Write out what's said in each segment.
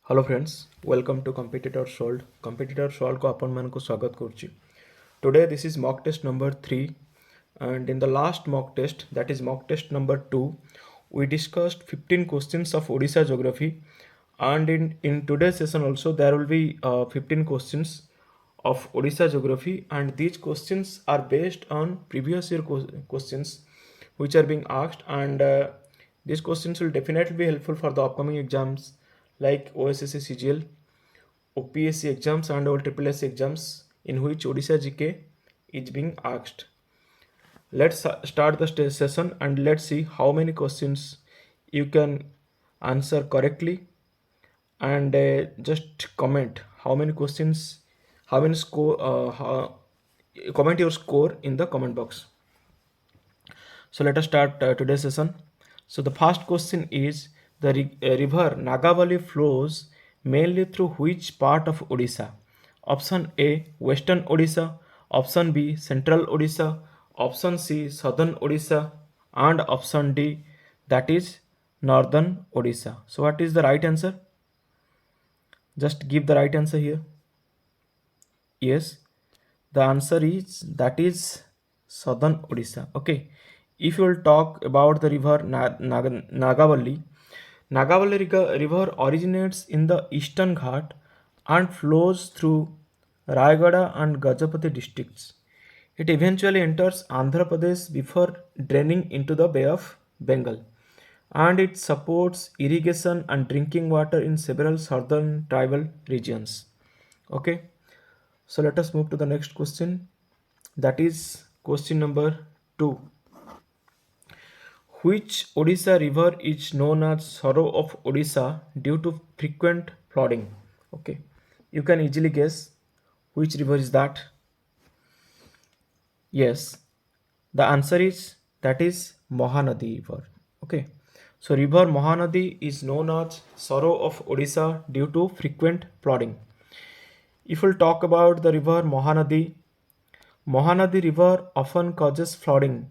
Hello friends, welcome to competitor sold को आपण मानक स्वागत करुच्ची। Today this is mock test number 3 and in the last mock test, that is mock test number 2, we discussed 15 questions of Odisha geography, and in today's session also there will be 15 questions of Odisha geography, and these questions are based on previous year questions which are being asked, and these questions will definitely be helpful for the upcoming exams like OSSC CGL, OPSC exams and all SSS exams in which Odisha GK is being asked. Let's start the session and let's see how many questions you can answer correctly, and just comment how many questions, how many score, comment your score in the comment box. So let us start today's session. So the first question is, the river Nagavali flows mainly through which part of Odisha? Option A, Western Odisha. Option B, Central Odisha. Option C, Southern Odisha. And option D, that is Northern Odisha. So what is the right answer? Just give the right answer here. Yes, the answer is that is Southern Odisha. Okay, if you will talk about the river Nagavali, River originates in the Eastern Ghat and flows through Rayagada and Gajapati districts. It eventually enters Andhra Pradesh before draining into the Bay of Bengal, and it supports irrigation and drinking water in several southern tribal regions. Okay, so let us move to the next question. That is question number 2. Which Odisha river is known as Sorrow of Odisha due to frequent flooding? Okay, you can easily guess which river is that. Yes, the answer is that is Mahanadi river. Okay, so river Mahanadi is known as Sorrow of Odisha due to frequent flooding. If we'll talk about the river Mahanadi, Mahanadi River often causes flooding,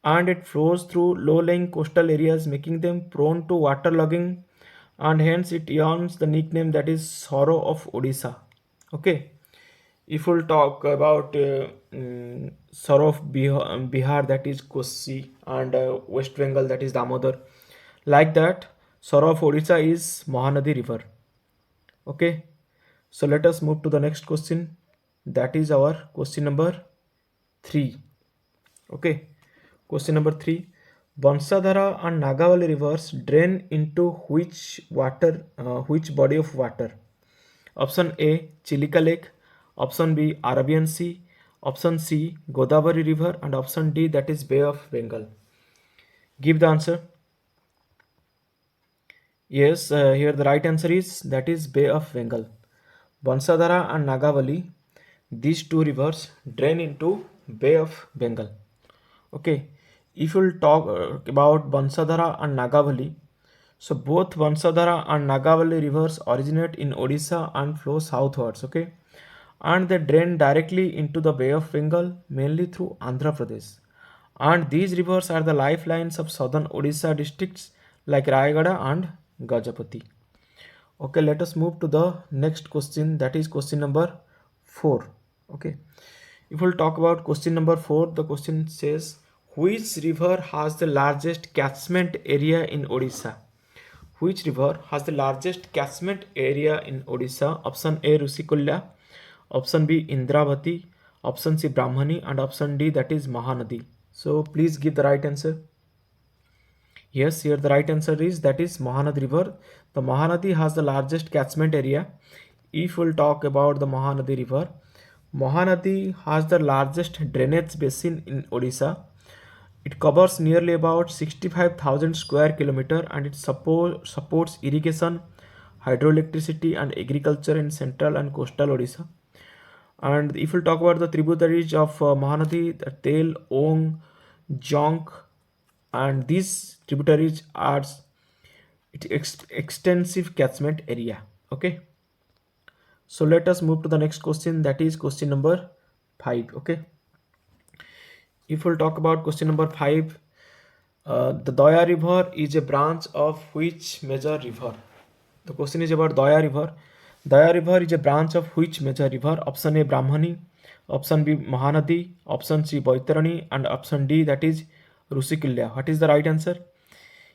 and it flows through low-lying coastal areas, making them prone to waterlogging, and hence it earns the nickname that is Sorrow of Odisha. Okay, if we'll talk about Sorrow of Bihar, that is Kosi, and West Bengal, that is Damodar. Like that, Sorrow of Odisha is Mahanadi River. Okay, so let us move to the next question. That is our question number 3. Okay, question number 3. Bansadhara and Nagavali rivers drain into which body of water? Option A, Chilika Lake. Option B, Arabian Sea. Option C, Godavari River. And option D, that is Bay of Bengal. Give the answer. Yes, here the right answer is that is Bay of Bengal. Bansadhara and Nagavali, these two rivers drain into Bay of Bengal. Okay, if you'll talk about Bansadhara and Nagavali, so both Bansadhara and Nagavali rivers originate in Odisha and flow southwards. Okay, and they drain directly into the Bay of Bengal, mainly through Andhra Pradesh. And these rivers are the lifelines of southern Odisha districts like Rayagada and Gajapati. Okay, let us move to the next question, that is question number 4. Okay, if we'll talk about question number 4, the question says, which river has the largest catchment area in Odisha? Which river has the largest catchment area in Odisha? Option A, Rusikulya. Option B, Indravati. Option C, Brahmani. And option D, that is Mahanadi. So please give the right answer. Yes, here the right answer is that is Mahanadi River. The Mahanadi has the largest catchment area. If we'll talk about the Mahanadi River, Mahanadi has the largest drainage basin in Odisha. It covers nearly about 65,000 square kilometer, and it supports irrigation, hydroelectricity and agriculture in central and coastal Odisha. And if we'll talk about the tributaries of Mahanadi, the Tel, Ong, Jonk, and these tributaries are extensive catchment area. Okay, so let us move to the next question, that is question number 5. Okay, if we'll talk about question number 5, the Daya river is a branch of which major river? The question is about Daya River. Daya River is a branch of which major river? Option A Brahmani, option B Mahanadi, option C Baitarani, and option D that is Rusikulya. What is the right answer?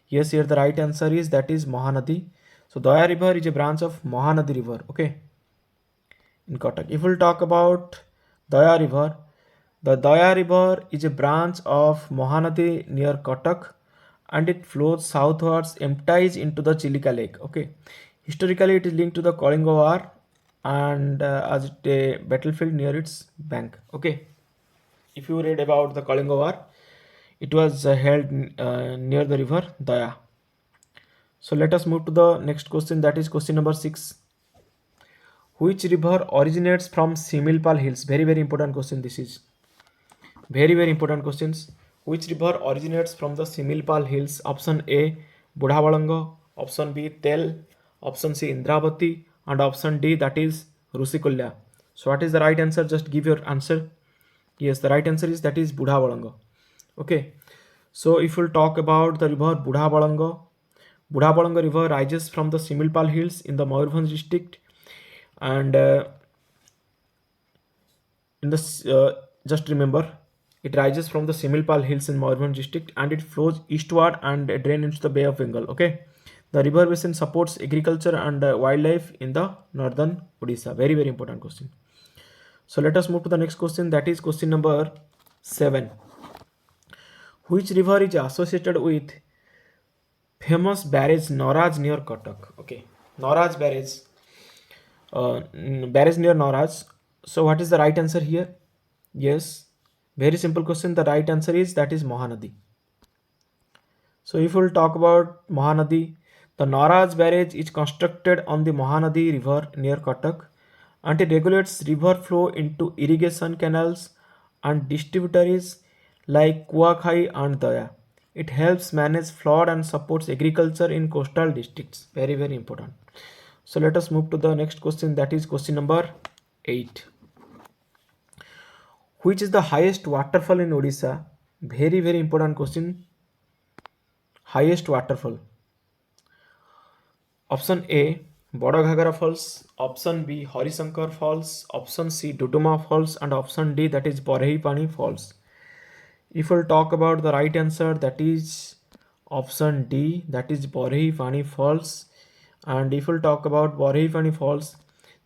Yes, here the right answer is that is Mahanadi. So Daya River is a branch of Mahanadi River. Okay, in Cuttack. If we'll talk about Daya River, the Daya River is a branch of Mahanadi near Cuttack, and it flows southwards, empties into the Chilika Lake. Okay, historically it is linked to the Kalinga War and as it a battlefield near its bank. Okay, if you read about the Kalinga War, it was held near the river Daya. So let us move to the next question, that is question number 6. Which river originates from Similpal Hills? Very very important question. This is very very important questions. Which river originates from the Similpal Hills? Option A Budhavalanga, option B Tel, option C Indravati, and option D that is Rusikulya. So what is the right answer? Just give your answer. Yes, the right answer is that is Budhavalanga. Okay. So if we'll talk about the river Budhavalanga, Budhavalanga river rises from the Similpal Hills in the Mayurbhanj district, and in this just remember, it rises from the Similpal Hills in Mayurbhanj district, and it flows eastward and drain into the Bay of Bengal. Okay, the river basin supports agriculture and wildlife in the northern Odisha. Very very important question. So let us move to the next question, that is question number 7. Which river is associated with famous barrage Noraj near Cuttack? Okay, Noraj barrage, barrage near Noraj. So what is the right answer here? Yes, very simple question. The right answer is that is Mahanadi. So if we will talk about Mahanadi, the Noraj barrage is constructed on the Mahanadi river near Cuttack, and it regulates river flow into irrigation canals and distributaries like Kuakhai and Daya. It helps manage flood and supports agriculture in coastal districts. Very very important. So let us move to the next question, that is question number 8. Which is the highest waterfall in Odisha? Very very important question. Highest waterfall. Option A Bada Ghagara Falls, option B Harisankar Falls, option C Duduma Falls, and option D that is Barehi Pani Falls. If we'll talk about the right answer, that is option D, that is Barehi Pani Falls. And if we'll talk about Barehi Pani Falls,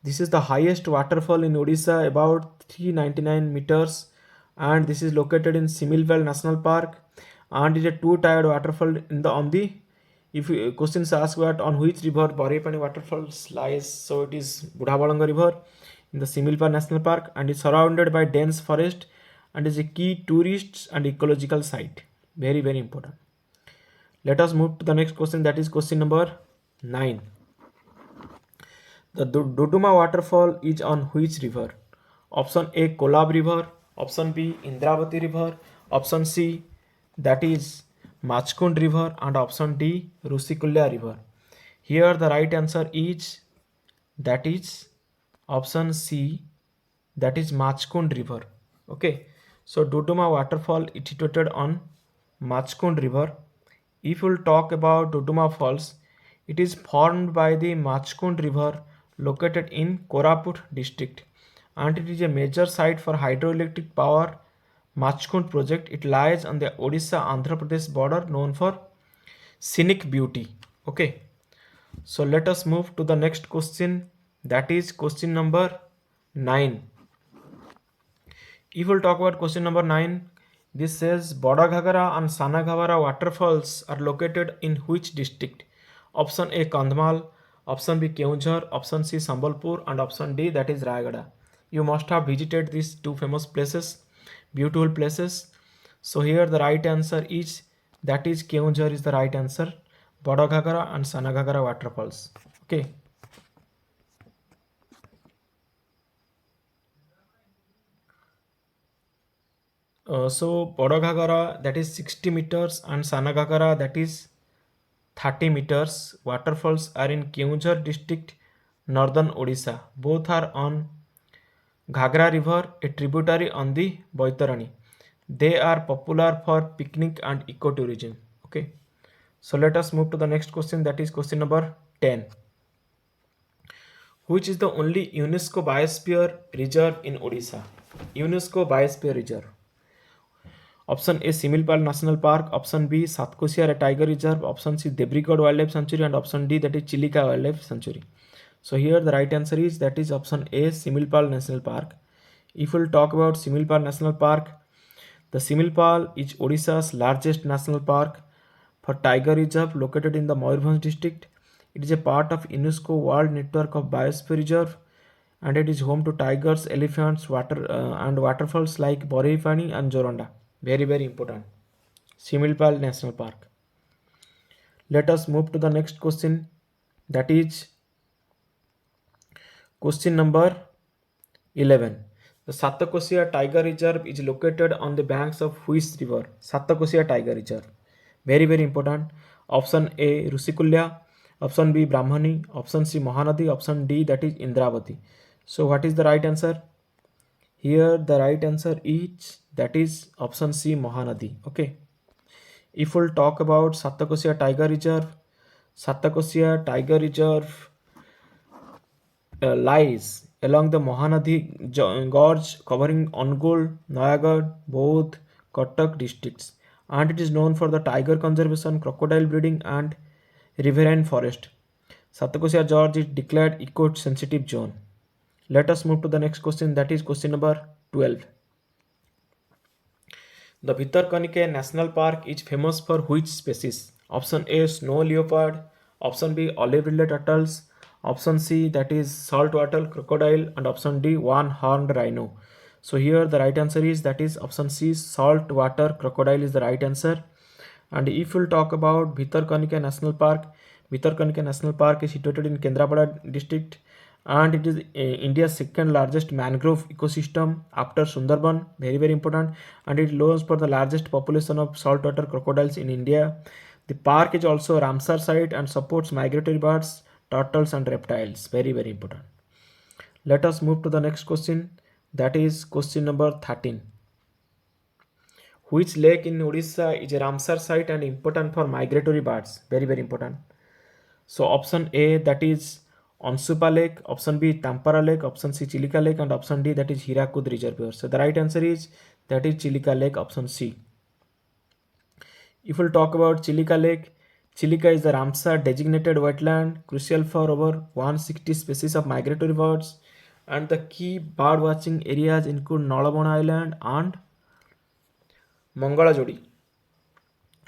this is the highest waterfall in Odisha, about 399 meters, and this is located in Similval National Park, and is a two-tiered waterfall in the on the, if questions ask what on which river Barehi Pani waterfalls lies, so it is Budhavalanga river in the Similpal National Park, and is surrounded by dense forest and is a key tourist and ecological site. Very very important. Let us move to the next question, that is question number 9. The Duduma waterfall is on which river? Option A Kolab river, option B Indravati river, option C that is Machkund river, and option D Rusikulya river. Here the right answer is that is option C, that is Machkund river. Okay, so Duduma waterfall is situated on Machkund river. If we'll talk about Duduma falls, it is formed by the Machkund river located in Koraput district, and it is a major site for hydroelectric power Machkund project. It lies on the Odisha Andhra Pradesh border, known for scenic beauty. Okay, so let us move to the next question, that is question number 9. If we'll talk about question number 9, this says Bada Ghagara and Sana Ghagara waterfalls are located in which district? Option A Kandhamal, option B Keonjhar, option C Sambalpur, and option D that is Rayagada. You must have visited these two famous places, beautiful places. So here the right answer is that is Keonjhar is the right answer. Bada Ghagara and Sana Ghagara waterfalls. Okay. So Bada Ghagara that is 60 meters and Sana Ghagara that is 30 meters. Waterfalls are in Keonjhar district, northern Odisha. Both are on Ghagra river, a tributary on the Baitarani. They are popular for picnic and ecotourism. Okay. So let us move to the next question, that is question number 10. Which is the only UNESCO Biosphere Reserve in Odisha? UNESCO Biosphere Reserve. Option A Similpal National Park, option B Satkosya Tiger Reserve, option C Debrigad Wildlife Sanctuary, and option D that is Chilika Wildlife Sanctuary. So here the right answer is that is option A Similpal National Park. If we'll talk about Similpal National Park, the Similpal is Odisha's largest national park for tiger reserve located in the Mayurbhanj district. It is a part of UNESCO World Network of Biosphere Reserve and it is home to tigers, elephants, and waterfalls like Borivani and Joronda. Very important. Similpal National Park. Let us move to the next question. That is question number 11. The Satakosya Tiger Reserve is located on the banks of which river? Satakosya Tiger Reserve. Very important. Option A Rusikulya, option B Brahmani, option C Mahanadi, option D that is Indravati. So what is the right answer? Here the right answer is that is option C Mahanadi. Okay. If we'll talk about Satakosya Tiger Reserve, Satakosya Tiger Reserve lies along the Mahanadi gorge covering Angul, Nayagad, Bodh, Cuttack districts and it is known for the tiger conservation, crocodile breeding and riverine forest. Satakosya Gorge is declared eco-sensitive zone. Let us move to the next question, that is question number 12. The Bhitarkanika National Park is famous for which species? Option A snow leopard, option B olive-rillet turtles, option C that is saltwater crocodile and option D one-horned rhino. So here the right answer is that is option C saltwater crocodile is the right answer. And if we'll talk about Bhitarkanika National Park, Bhitarkanika National Park is situated in Kendrapada district and it is India's second largest mangrove ecosystem after Sundarban. Very important, and it allows for the largest population of saltwater crocodiles in India. The park is also a Ramsar site and supports migratory birds, turtles and reptiles. Very important. Let us move to the next question, that is question number 13. Which lake in Odisha is a Ramsar site and important for migratory birds? Very important. So option A that is Ansupa Lake, option B Tampara Lake, option C Chilika Lake and option D that is Hirakud Reservoir. So the right answer is that is Chilika Lake, option C. If we'll talk about Chilika Lake, Chilika is the Ramsar designated wetland crucial for over 160 species of migratory birds and the key bird watching areas include Nalabana Island and Mangalajodi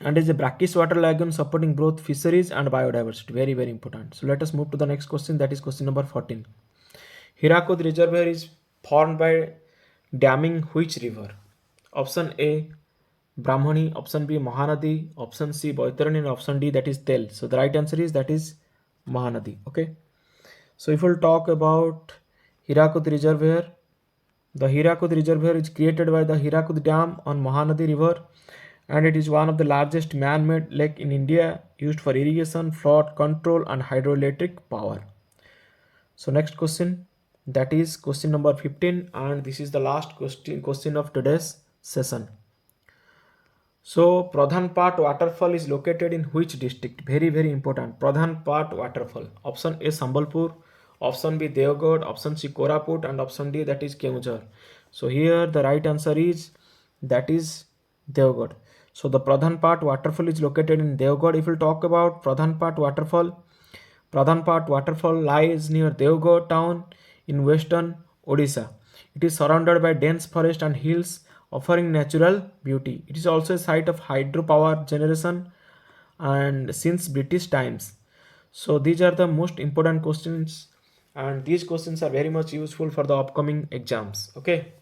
and is a brackish water lagoon supporting both fisheries and biodiversity. Very important. So let us move to the next question, that is question number 14. Hirakud Reservoir is formed by damming which river? Option A Brahmani, option B Mahanadi, option C Baitarani and option D that is Tel. So the right answer is that is Mahanadi. Okay. So if we'll talk about Hirakud Reservoir, the Hirakud Reservoir is created by the Hirakud Dam on Mahanadi River and it is one of the largest man-made lake in India used for irrigation, flood control and hydroelectric power. So next question, that is question number 15 and this is the last question of today's session. So Pradhanpat waterfall is located in which district? Very important. Pradhanpat waterfall. Option A Sambalpur, option B Devgad, option C Koraput and option D that is Keonjhar. So here the right answer is that is Devgad. So the Pradhanpat waterfall is located in Devgad. If we talk about Pradhanpat waterfall lies near Devgad town in western Odisha. It is surrounded by dense forest and hills offering natural beauty. It is also a site of hydropower generation and since British times. So these are the most important questions and these questions are very much useful for the upcoming exams. Okay.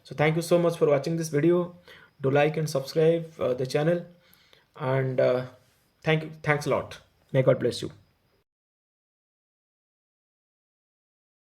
So thank you so much for watching this video. Do like and subscribe the channel and thanks a lot. May God bless you.